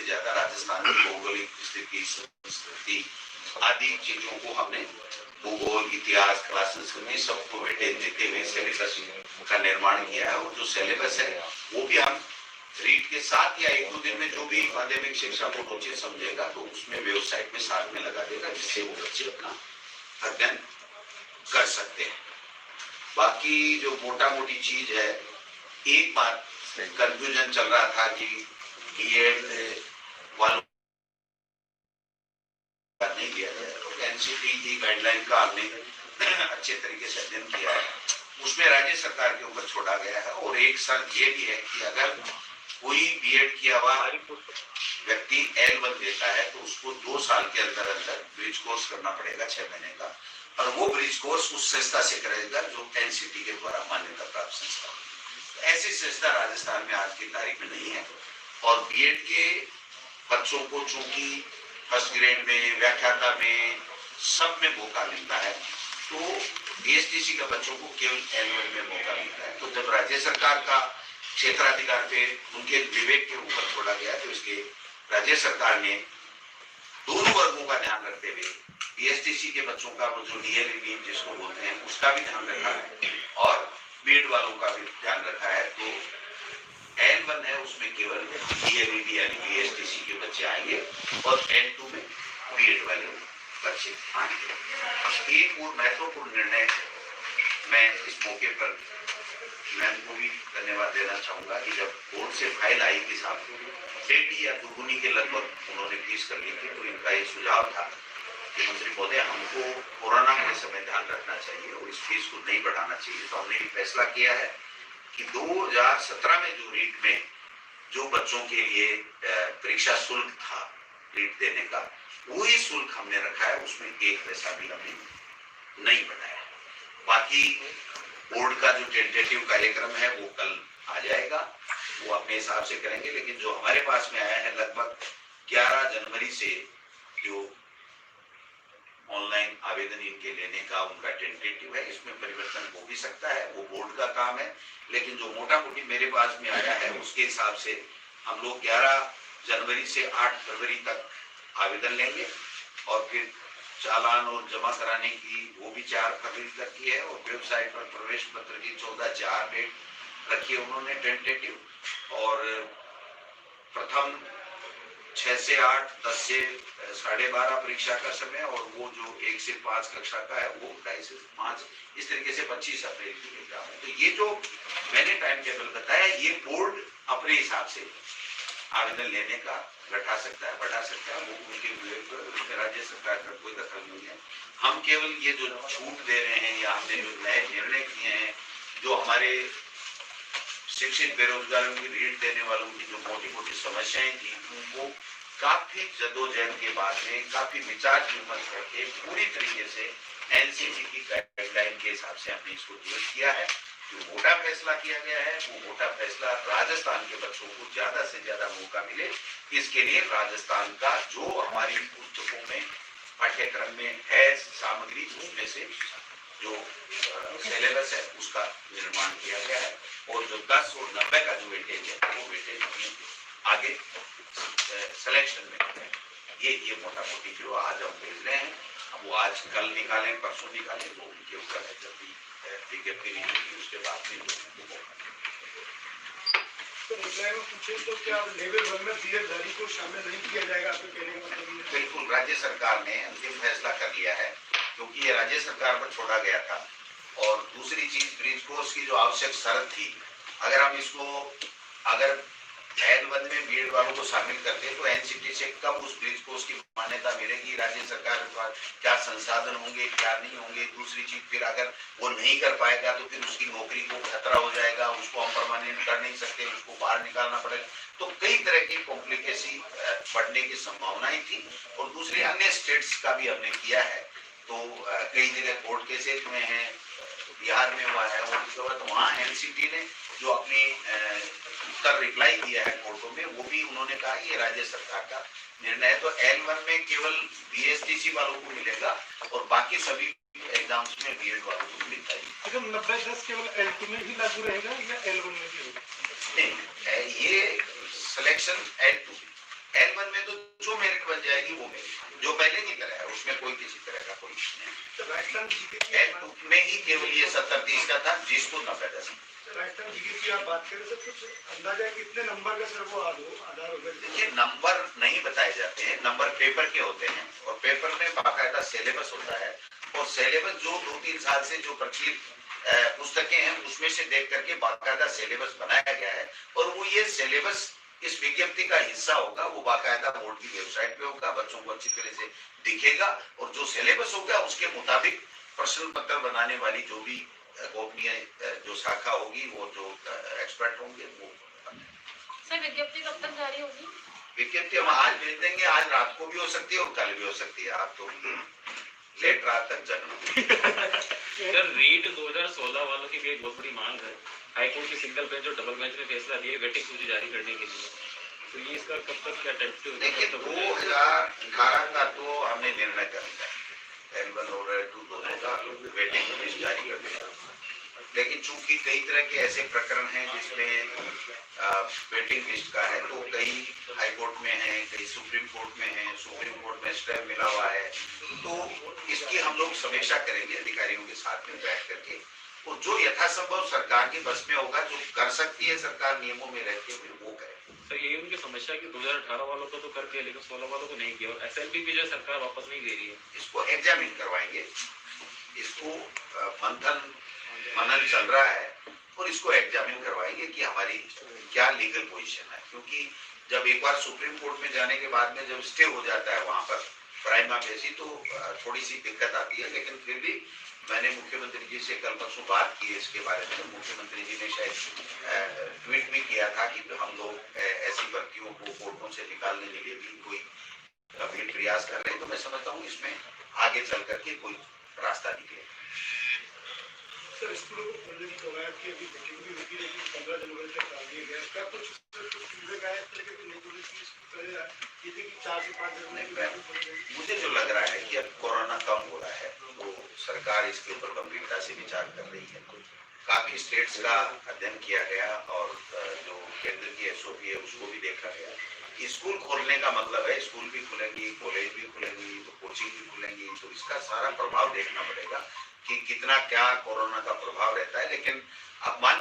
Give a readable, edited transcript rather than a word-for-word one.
ज्यादा राजस्थान की भौगोलिक स्थिति, संस्कृति आदि चीजों को हमने भूगोल, इतिहास, कला, संस्कृति सबको वेटेज देते हुए सिलेबस का निर्माण किया है। और जो सिलेबस है वो भी हम रीड के साथ या एक दो दिन में जो भी माध्यमिक शिक्षा को उचित समझेगा तो उसमें वेबसाइट में साथ में लगा देगा, जिससे वो बच्चे अपना अध्ययन कर सकते हैं। बाकी जो मोटा मोटी चीज है, एक बात कंफ्यूजन चल रहा था कि बीएड वालों नहीं किया जाए, तो एनसीटी की गाइडलाइन का हमने अच्छे तरीके से अध्ययन किया है, उसमें राज्य सरकार के ऊपर छोड़ा गया है। और एक शर्त ये भी है कि अगर कोई बीएड किया हुआ व्यक्ति L1 देता है तो उसको 2 साल के अंदर अंदर ब्रिज कोर्स करना पड़ेगा 6 महीने का, और वो ब्रिज कोर्स उस संस्था से करेगा जो एनसीटी के द्वारा मान्यता प्राप्त संस्था। ऐसी संस्था राजस्थान में आज की तारीख में नहीं है। और बीएड के बच्चों को चूंकि फर्स्ट ग्रेड में, व्याख्याता में, सब में मौका मिलता है, तो बीएसटीसी के बच्चों को केवल L1 में मौका मिलता है। तो जब राज्य सरकार का क्षेत्राधिकार पे उनके विवेक के ऊपर छोड़ा गया, तो इसके राज्य सरकार ने दोनों वर्गों का ध्यान रखते हुए बीएसटीसी के बच्चों का वो जो डीएलईडी जिसको बोलते हैं उसका भी ध्यान रखा है और बीएड वालों का भी ध्यान रखा है। तो L1 है उसमें केवल डीएलईडी यानी बीएसटीसी के बच्चे आएंगे और L2 में बीएड वाले बच्चे आएंगे। एक और महत्वपूर्ण निर्णय मैं इस मौके पर मैम को भी धन्यवाद देना चाहूंगा कि जब बोर्ड से फाइल आई कि साहब डेढ़ी या दुगुनी के लगभग उन्होंने फीस कर ली थी, तो इनका ये सुझाव था कि मंत्री महोदय हमको कोरोना के समय ध्यान रखना चाहिए और इस फीस को नहीं बढ़ाना चाहिए। तो हमने फैसला किया है कि 2017 में जो रीट में जो बच्चों के लिए परीक्षा शुल्क था रीट देने का, वही शुल्क हमने रखा है, उसमें 1 पैसा भी हमने नहीं बढ़ाया। बाकी बोर्ड का जो टेंटेटिव कार्यक्रम है वो कल आ जाएगा, वो अपने हिसाब से करेंगे। लेकिन जो हमारे पास में आया है लगभग 11 जनवरी से जो ऑनलाइन आवेदन इनके लेने का उनका टेंटेटिव है, इसमें परिवर्तन हो भी सकता है, वो बोर्ड का काम है। लेकिन जो मोटा मोटी मेरे पास में आया है उसके हिसाब से हम लोग 11 जनवरी से 8 फरवरी तक आवेदन लेंगे और फिर चालान और जमा कराने की वो भी 4 फरवरी तक की है। और वेबसाइट पर प्रवेश पत्र की 14/4 डेट रखी है उन्होंने टेंटेटिव। और प्रथम 6 से 8, 10 से 12:30 परीक्षा का समय, और वो जो 1 से 5 कक्षा का है वो 2.5 से 5, इस तरीके से 25 अप्रैल की एग्जाम है। तो ये जो मैंने टाइम टेबल बताया, ये बोर्ड अपने हिसाब से आवेदन लेने का घटा सकता है, बढ़ा सकता है, वो उनके राज्य सरकार का कोई दखल नहीं है। हम केवल ये जो छूट दे रहे हैं या हमने जो नए निर्णय किए हैं, जो हमारे शिक्षित बेरोजगारों की रीट देने वालों की जो मोटी मोटी समस्याएं थी, उनको काफी जदोजहद के बाद में काफी विचार विमर्श करके पूरी तरीके से एनसीटी की गाइडलाइन के हिसाब से हमने इसको दूर किया है। जो मोटा फैसला किया गया है वो मोटा फैसला राजस्थान के बच्चों को ज्यादा से ज्यादा मौका मिले, इसके लिए राजस्थान का जो हमारी पुस्तकों में पाठ्यक्रम में है सामग्री, उसमें से जो सिलेबस है उसका निर्माण किया गया है। और जो 10 और 90 का जो वेटेज है वो वेटेज आगे सिलेक्शन में ये मोटा मोटी जो आज हम भेज रहे हैं, वो आज कल निकालें, परसों निकालें, वो उनके ऊपर है। जब भी विज्ञप्ति नहीं होगी उसके बाद में तो क्या लेवल 1 में बीएड को शामिल नहीं किया जाएगा? आपके कहने का मतलब? बिल्कुल, राज्य सरकार ने अंतिम फैसला कर लिया है, क्योंकि ये राज्य सरकार पर छोड़ा गया था। और दूसरी चीज, ब्रिज कोर्स की जो आवश्यक शर्त थी, अगर हम इसको अगर L1 में बीएड वालों को शामिल करते तो एनसीटी से कब उस ब्रिज कोर्स की मान्यता मिलेगी, राज्य सरकार के पास क्या संसाधन होंगे, क्या नहीं होंगे। दूसरी चीज, फिर अगर वो नहीं कर पाएगा तो फिर उसकी नौकरी को खतरा हो जाएगा, उसको हम परमानेंट कर नहीं सकते, उसको बाहर निकालना पड़ेगा। तो कई तरह की कॉम्प्लिकेसी बढ़ने की संभावनाएं थी। और दूसरी अन्य स्टेट्स का भी हमने किया है, तो कई जगह कोर्ट केसेस हुए हैं, बिहार में हुआ है, और उसके बाद वहाँ एनसीटी ने जो अपनी उत्तर रिप्लाई दिया है कोर्टों में, वो भी उन्होंने कहा कि ये राज्य सरकार का निर्णय है। तो L1 में केवल बीएसटीसी वालों को मिलेगा और बाकी सभी एग्जाम्स में बीएड वालों को मिलता है। 90-10 केवल L2 में ही लागू रहेगा या L1 में भी होगा? नहीं, ये सिलेक्शन L1 में तो जो मेरिट बन जाएगी वो मेरिट, जो पहले की तरह है, उसमें कोई किसी तरह का कोई नहीं। तो राजस्थान जीके की L2 में ही केवल ये 70-30 का था, जिसको 90 राजस्थान जीके की आप बात करें तो कुछ अंदाजा है कितने नंबर का सर वो आधार होगा? देखिए, नंबर नहीं बताए जाते हैं, नंबर पेपर के होते हैं और पेपर में बाकायदा सिलेबस होता है और सिलेबस जो 2-3 साल से जो प्रचलित पुस्तकें हैं उसमें से देख करके बाकायदा सिलेबस बनाया गया है और वो ये सिलेबस इस विज्ञप्ति का हिस्सा होगा, वो बाकायदा बोर्ड की वेबसाइट पे होगा, बच्चों को अच्छी तरह से दिखेगा और जो सिलेबस होगा उसके मुताबिक प्रश्न पत्र बनाने वाली जो भी गोपनीय जो शाखा होगी, वो जो एक्सपर्ट होंगे वो। सर विज्ञप्ति कब तक जारी होगी? विज्ञप्ति हम आज भेज देंगे, आज रात को भी हो सकती है और कल भी हो सकती है, आप तो लेट रात तक जगना। सर रीट 2016 वालों की भी एक बहुत बड़ी मांग है, हाईकोर्ट की सिंगल बेंच और डबल बेंच ने फैसला दिया वेटिंग सूची जारी करने के लिए, तो ये इसका कब तक क्या टेंटेटिव? देखिए 2018 का तो हमने निर्णय कर लिया, L1 और L2 दोनों का वेटिंग लिस्ट जारी कर दिया, लेकिन चूंकि कई तरह के ऐसे प्रकरण हैं जिसमें वेटिंग लिस्ट का है, तो कई हाई कोर्ट में है, कई सुप्रीम कोर्ट में है, सुप्रीम कोर्ट में स्टे मिला हुआ है, तो इसकी हम लोग समीक्षा करेंगे अधिकारियों के साथ में बैठ करके और जो यथासंभव सरकार की बस में होगा, जो कर सकती है सरकार नियमों में रहती है, फिर वो करे। सर यही उनकी समस्या है कि 2018 वालों को तो कर दिया लेकिन 16 वालों को नहीं किया और SLP भी जो सरकार वापस नहीं दे रही है। इसको एग्जामिन करवाएंगे, इसको मनन चल रहा है और इसको एग्जामिन करवाएंगे कि हमारी क्या लीगल पोजीशन है, क्योंकि जब एक बार सुप्रीम कोर्ट में जाने के बाद में जब स्टे हो जाता है वहां पर प्राइमा फेसी, तो थोड़ी सी दिक्कत आती है, लेकिन फिर भी मैंने मुख्यमंत्री जी से कल परसों बात की है इसके बारे में, मुख्यमंत्री जी ने शायद ट्वीट भी किया था कि हम लोग ऐसी भर्तियों को कोर्टों से निकालने के लिए भी कोई गंभीर प्रयास कर रहे हैं, तो मैं समझता हूँ इसमें आगे चल करके कोई रास्ता निकले। सर स्कूलों को खोलने की कवायद की अभी मीटिंग भी होगी, लेकिन 15 जनवरी तक टाल दिया गया, क्या कुछ फीडबैक आया इस तरह के नहीं बोले कि 4 से 5 जनवरी? मुझे जो लग रहा है कि अब कोरोना कम हो रहा है तो सरकार इसके ऊपर गंभीरता से विचार कर रही है, काफी स्टेट्स का अध्ययन किया गया और जो केंद्र की SOP है उसको भी देखा गया। स्कूल खोलने का मतलब है स्कूल भी खुलेंगी, कॉलेज भी खुलेंगी, तो कोचिंग भी खुलेंगी, तो इसका सारा प्रभाव देखना पड़ेगा कि कितना क्या कोरोना का प्रभाव रहता है, लेकिन अब मान